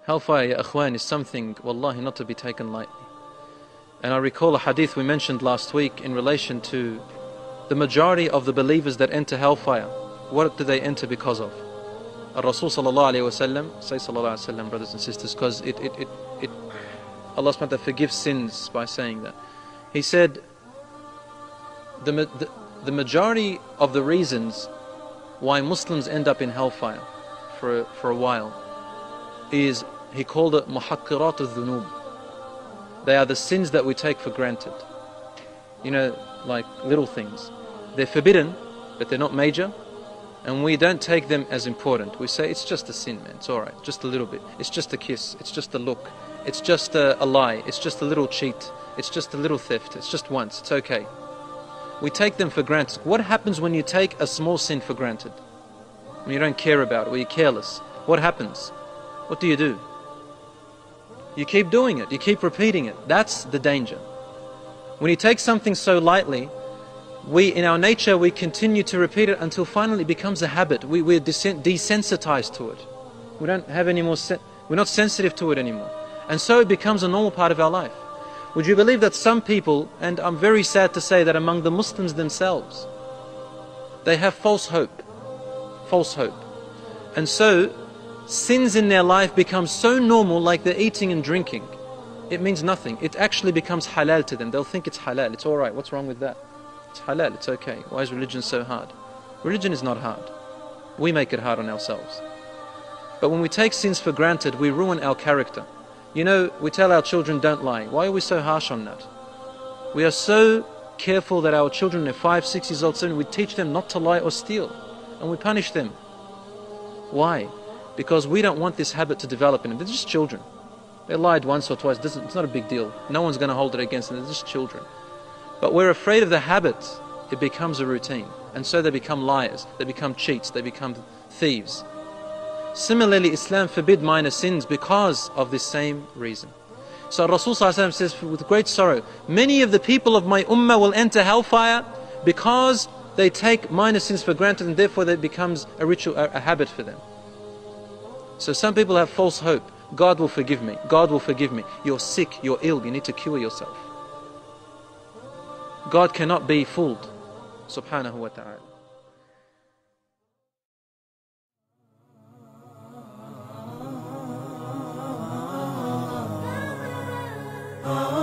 Hellfire, ya akhwan, is something, wallahi, not to be taken lightly. And I recall a hadith we mentioned last week in relation to the majority of the believers that enter hellfire. What do they enter because of? Rasul sallallahu alayhi wa sallam, say sallallahu alayhi wa sallam, brothers and sisters, because Allah subhanahu wa ta'ala forgives sins by saying that. He said, the majority of the reasons why Muslims end up in hellfire for a while is, he called it muhakkirat al-dhunub. They are the sins that we take for granted. You know, like little things. They're forbidden, but they're not major. And we don't take them as important. We say, it's just a sin, man. It's alright. Just a little bit. It's just a kiss. It's just a look. It's just a lie. It's just a little cheat. It's just a little theft. It's just once. It's okay. We take them for granted. What happens when you take a small sin for granted? When you don't care about it, when you're careless. What happens? What do? You keep doing it. You keep repeating it. That's the danger. When you take something so lightly, in our nature, we continue to repeat it until finally it becomes a habit. We're desensitized to it. We don't have any more, we're not sensitive to it anymore. And so it becomes a normal part of our life. Would you believe that some people, and I'm very sad to say that among the Muslims themselves, they have false hope. False hope. And so, sins in their life become so normal, like they're eating and drinking. It means nothing. It actually becomes halal to them. They'll think it's halal. It's alright. What's wrong with that? It's halal. It's okay. Why is religion so hard? Religion is not hard. We make it hard on ourselves. But when we take sins for granted, we ruin our character. You know, we tell our children, don't lie. Why are we so harsh on that? We are so careful that our children, they're 5, 6 years old, 7, we teach them not to lie or steal. And we punish them. Why? Because we don't want this habit to develop in them. They're just children. They lied once or twice. It's not a big deal. No one's going to hold it against them. They're just children. But we're afraid of the habit. It becomes a routine. And so they become liars. They become cheats. They become thieves. Similarly, Islam forbid minor sins because of this same reason. So Rasul says with great sorrow, many of the people of my ummah will enter hellfire because they take minor sins for granted, and therefore that becomes a ritual, a habit for them. So some people have false hope. God will forgive me. God will forgive me. You're sick, you're ill, you need to cure yourself. God cannot be fooled, subhanahu wa ta'ala. Oh